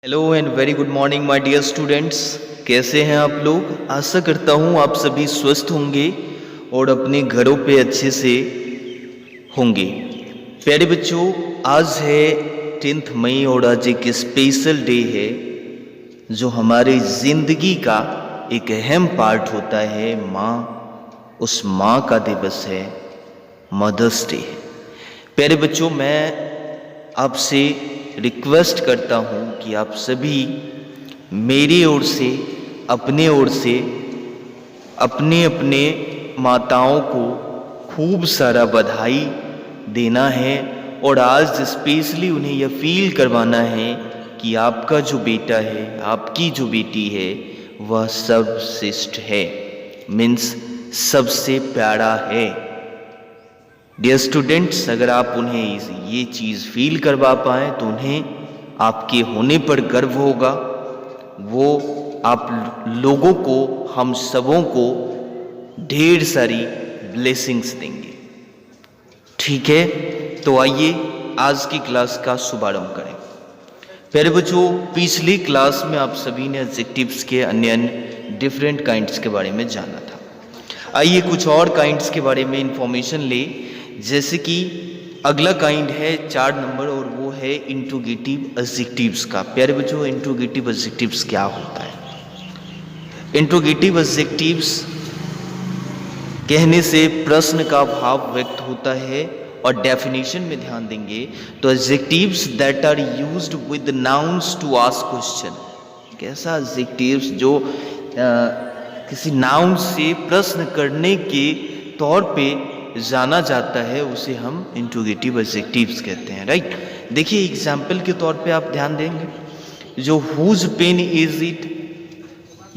Hello and very good morning my dear students. कैसे हैं आप लोग? आशा करता हूँ आप सभी स्वस्थ होंगे और अपने घरों पे अच्छे से होंगे। प्यारे बच्चों, आज है 10 मई और आज एक स्पेशल डे है जो हमारी ज़िंदगी का एक अहम पार्ट होता है। माँ, उस माँ का दिवस है, मदर्स डे है। प्यारे बच्चों, मैं आपसे रिक्वेस्ट करता हूँ कि आप सभी मेरी ओर से, अपने ओर से अपने अपने माताओं को खूब सारा बधाई देना है और आज स्पेशली उन्हें यह फील करवाना है कि आपका जो बेटा है, आपकी जो बेटी है, वह सर्वश्रेष्ठ है, मीन्स सबसे प्यारा है। डियर स्टूडेंट्स, अगर आप उन्हें ये चीज़ फील करवा पाएँ तो उन्हें आपके होने पर गर्व होगा। वो आप लोगों को, हम सबों को ढेर सारी ब्लेसिंग्स देंगे। ठीक है, तो आइए आज की क्लास का शुभारंभ करें। प्यारे बच्चों, पिछली क्लास में आप सभी ने एडजेक्टिव्स के अन्य डिफरेंट काइंड्स के बारे में जाना था। आइए कुछ और काइंड्स के बारे में इंफॉर्मेशन ले। जैसे कि अगला काइंड है 4 नंबर और वो है इंट्रोगेटिव एडजेक्टिव्स का। प्यारे बच्चों, इंट्रोगेटिव एडजेक्टिव्स क्या होता है? इंट्रोगेटिव एडजेक्टिव्स कहने से प्रश्न का भाव व्यक्त होता है और डेफिनेशन में ध्यान देंगे तो adjectives that are used with nouns to ask question. कैसा एडजेक्टिव्स जो किसी नाउन से प्रश्न करने के तौर पे जाना जाता है, उसे हम इंट्रोगेटिव एडजेक्टिव्स कहते हैं। राइट, देखिए एग्जाम्पल के तौर पे आप ध्यान देंगे, जो हुज पेन इज इट,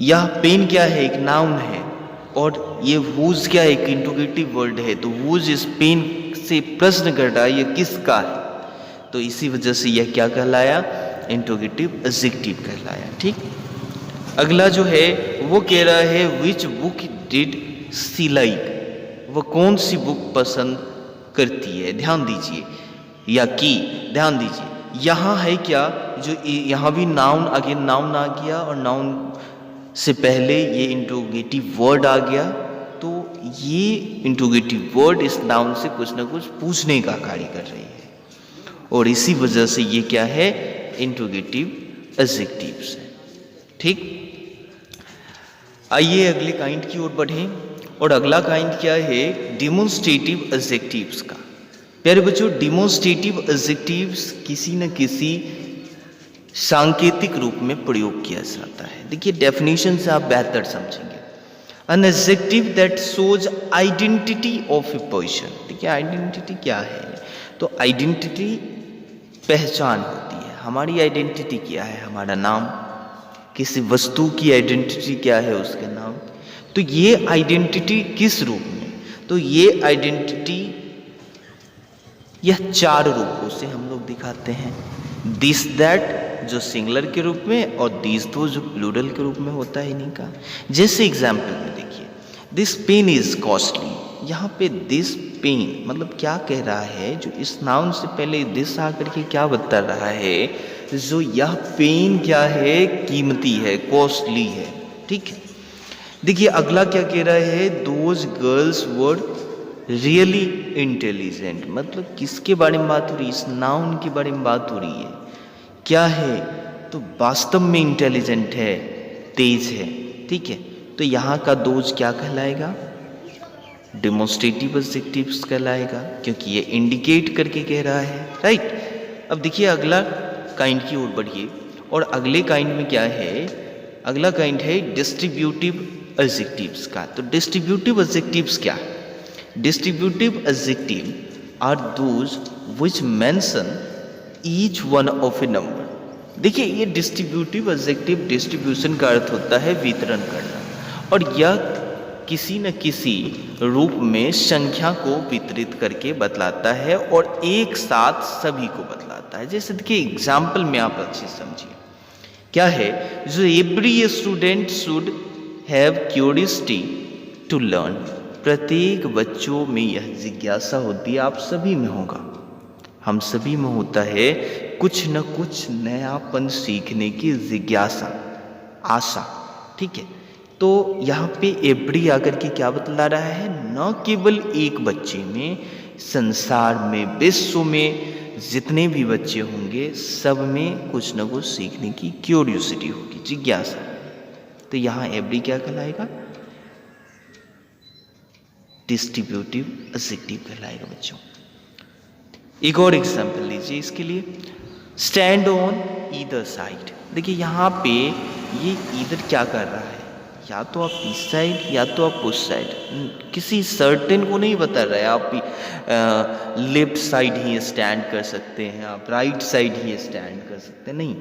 यह पेन क्या है? एक नाउन है और ये हुज क्या है? एक इंट्रोगेटिव वर्ड है। तो हुज इस पेन से प्रश्न कर रहा है, ये किसका है? तो इसी वजह से यह क्या कहलाया? इंट्रोगेटिव एडजेक्टिव कहलाया। ठीक, अगला जो है वो कह रहा है which book did she like, वह कौन सी बुक पसंद करती है? ध्यान दीजिए, या की, ध्यान दीजिए, यहाँ है क्या, जो यहाँ भी नाउन, आगे नाउन आ गया और नाउन से पहले ये इंट्रोगेटिव वर्ड आ गया। तो ये इंट्रोगेटिव वर्ड इस नाउन से कुछ ना कुछ पूछने का कार्य कर रही है और इसी वजह से ये क्या है? इंट्रोगेटिव एडजेक्टिव्स है। ठीक, आइए अगले काइंड की ओर बढ़ें और अगला काइंड क्या है? डिमोन्स्ट्रेटिव एडजेक्टिव्स का। प्यारे बच्चों, डिमोन्स्ट्रेटिव एडजेक्टिव्स किसी न किसी सांकेतिक रूप में प्रयोग किया जाता है। देखिए डेफिनेशन से आप बेहतर समझेंगे। An adjective that shows identity of a person. देखिए आइडेंटिटी क्या है? तो आइडेंटिटी पहचान होती है। हमारी आइडेंटिटी क्या है? हमारा नाम। किसी वस्तु की आइडेंटिटी क्या है? उसका नाम। तो ये आइडेंटिटी किस रूप में? तो ये आइडेंटिटी यह 4 रूपों से हम लोग दिखाते हैं। दिस दैट जो सिंगुलर के रूप में और दिस दो जो प्लूरल के रूप में होता है इन्हीं का। जैसे एग्जाम्पल में देखिए, दिस पेन इज कॉस्टली। यहाँ पे दिस पेन मतलब क्या कह रहा है? जो इस नाउन से पहले दिस आकर के क्या बता रहा है? जो यह पेन क्या है? कीमती है, कॉस्टली है। ठीक है, देखिए अगला क्या कह रहा है? Those girls were really intelligent. मतलब किसके बारे में बात हो रही है? इस नाउन के बारे में बात हो रही है। क्या है? तो वास्तव में इंटेलिजेंट है, तेज है। ठीक है, तो यहाँ का दोज क्या कहलाएगा? डिमोन्स्ट्रेटिव एडजेक्टिव्स कहलाएगा, क्योंकि ये इंडिकेट करके कह रहा है। राइट, अब देखिए अगला काइंड की ओर बढ़िए और अगले काइंड में क्या है? अगला काइंड है डिस्ट्रीब्यूटिव एडजेक्टिव्स का। तो डिस्ट्रीब्यूटिव एडजेक्टिव्स क्या है? Distributive adjective are those which mention each one of a number. देखिए ये डिस्ट्रीब्यूटिव एडजेक्टिव, डिस्ट्रीब्यूशन का अर्थ होता है वितरण करना, और यह किसी न किसी रूप में संख्या को वितरित करके बतलाता है और एक साथ सभी को बतलाता है। जैसे देखिए एग्जाम्पल में आप अच्छे समझिए, क्या है? जो every student should have curiosity to learn. प्रत्येक बच्चों में यह जिज्ञासा होती है, आप सभी में होगा, हम सभी में होता है कुछ न कुछ नयापन सीखने की जिज्ञासा, आशा। ठीक है, तो यहाँ पे एवरी आकर के क्या बतला रहा है, न केवल एक बच्चे में, संसार में, विश्व में जितने भी बच्चे होंगे सब में कुछ न कुछ सीखने की क्यूरियोसिटी होगी, जिज्ञासा। तो यहाँ एवरी क्या कहलाएगा, डिस्ट्रीब्यूटिव एडजेक्टिव कहलाएगा बच्चों। एक और एग्जाम्पल लीजिए इसके लिए, स्टैंड ऑन ईदर साइड। देखिए यहाँ पे ये ईदर क्या कर रहा है, या तो आप इस साइड या तो आप उस साइड, किसी सर्टेन को नहीं बता रहा है। आप लेफ्ट साइड ही स्टैंड कर सकते हैं, आप राइट साइड ही स्टैंड कर सकते हैं, नहीं,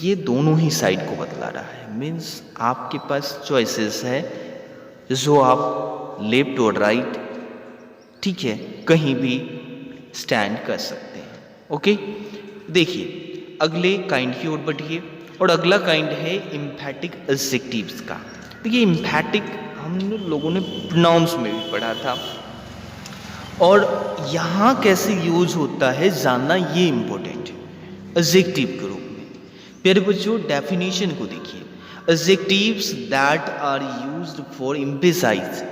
ये दोनों ही साइड को बतला रहा है। मीन्स आपके पास चॉइसेस है, जो आप लेफ्ट और राइट, ठीक है, कहीं भी स्टैंड कर सकते हैं। ओके, देखिए अगले काइंड की ओर बढ़िए, और अगला काइंड है एम्फैटिक एडजेक्टिव्स का। देखिए एम्फैटिक हम लोगों ने प्रोनाउंस में भी पढ़ा था, और यहाँ कैसे यूज होता है जानना ये इम्पोर्टेंट है एडजेक्टिव के रूप में। प्यारे बच्चों डेफिनेशन को देखिए, adjectives that are used for emphasize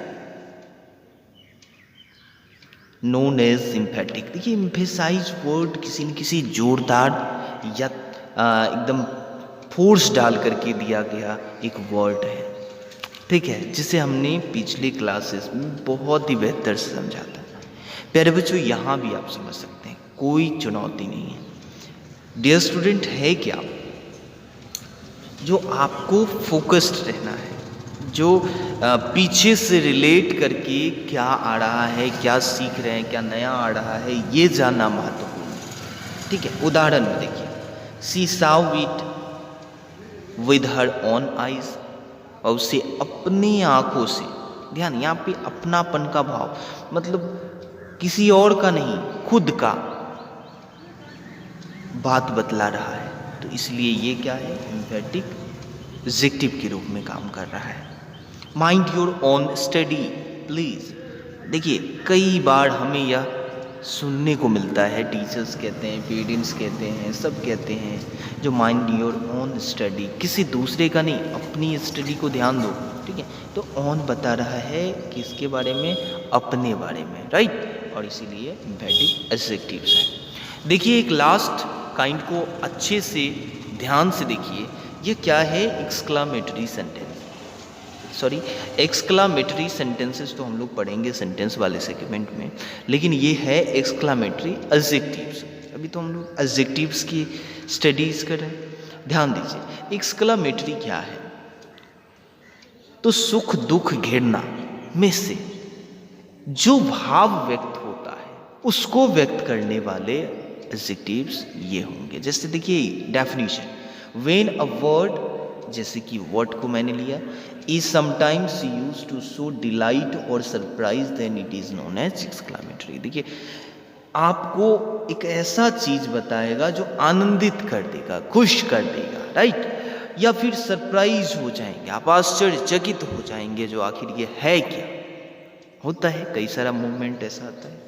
known as emphatic. देखिए एम्फेसाइज वर्ड किसी न किसी जोरदार या एकदम फोर्स डाल करके दिया गया एक वर्ड है, ठीक है, जिसे हमने पिछले क्लासेस में बहुत ही बेहतर से समझा था। प्यारे बच्चों यहाँ भी आप समझ सकते हैं, कोई चुनौती नहीं है। डियर स्टूडेंट, है क्या जो आपको फोकस्ड रहना है, जो पीछे से रिलेट करके क्या आ रहा है, क्या सीख रहे हैं, क्या नया आ रहा है, ये जानना महत्वपूर्ण है। ठीक है, उदाहरण में देखिए, she saw it with her own eyes, और उसे अपनी आंखों से, ध्यान यहाँ पे अपनापन का भाव, मतलब किसी और का नहीं, खुद का बात बतला रहा है, तो इसलिए ये क्या है, एम्फैटिक एडजेक्टिव के रूप में काम कर रहा है। Mind your own study please. देखिए कई बार हमें यह सुनने को मिलता है, टीचर्स कहते हैं, पेरेंट्स कहते हैं, सब कहते हैं, जो माइंड योर ओन स्टडी, किसी दूसरे का नहीं, अपनी स्टडी को ध्यान दो। ठीक है, तो ऑन बता रहा है किसके बारे में, अपने बारे में, राइट, और इसीलिए एम्फैटिक एडजेक्टिव्स हैं। देखिए एक लास्ट काइंड को अच्छे से ध्यान से देखिए, ये क्या है, exclamatory sentence. Sorry, exclamatory sentences तो हम लोग पढ़ेंगे सेंटेंस वाले सेगमेंट में, लेकिन ये है एक्सक्लामेटरी एडजेक्टिव्स। अभी तो हम लोग एडजेक्टिव्स की स्टडीज कर रहे हैं। ध्यान दीजिए, एक्सक्लामेटरी क्या है, तो सुख दुख घिरना में से जो भाव व्यक्त होता है उसको व्यक्त करने वाले एडजेक्टिव्स ये होंगे। जैसे देखिए डेफिनेशन, व्हेन अ वर्ड, जैसे कि वर्ड को मैंने लिया, is sometimes use to show delight और surprise, then it is known as exclamatory. देखिए आपको एक ऐसा चीज बताएगा जो आनंदित कर देगा, खुश कर देगा, राइट, या फिर सरप्राइज हो जाएंगे, आप आश्चर्यचकित हो जाएंगे, जो आखिर ये है क्या, होता है कई सारा मूवमेंट ऐसा आता है।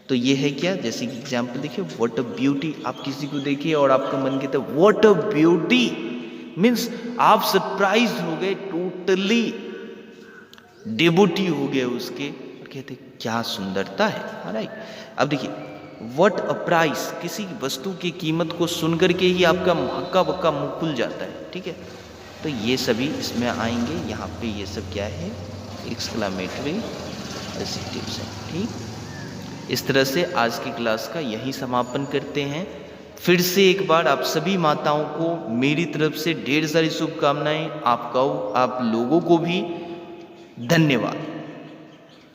तो ये है क्या, जैसे कि एग्जाम्पल देखिए, व्हाट अ ब्यूटी, आप किसी को देखिए और आपका मन कहता है व्हाट अ ब्यूटी, मीन्स आप सरप्राइज हो गए, टोटली डेबोटी हो गए उसके, और कहते क्या सुंदरता है, राइट। अब देखिए व्हाट अ प्राइस, किसी वस्तु की कीमत को सुनकर के ही आपका हक्का बक्का मुंह खुल जाता है, ठीक है, तो ये सभी इसमें आएंगे। यहाँ पे ये सब क्या है, एक्सक्लामेटरी एडजेक्टिव्स हैं। ठीक, इस तरह से आज की क्लास का यही समापन करते हैं। फिर से एक बार आप सभी माताओं को मेरी तरफ से ढेर सारी शुभकामनाएं, आप लोगों को भी धन्यवाद।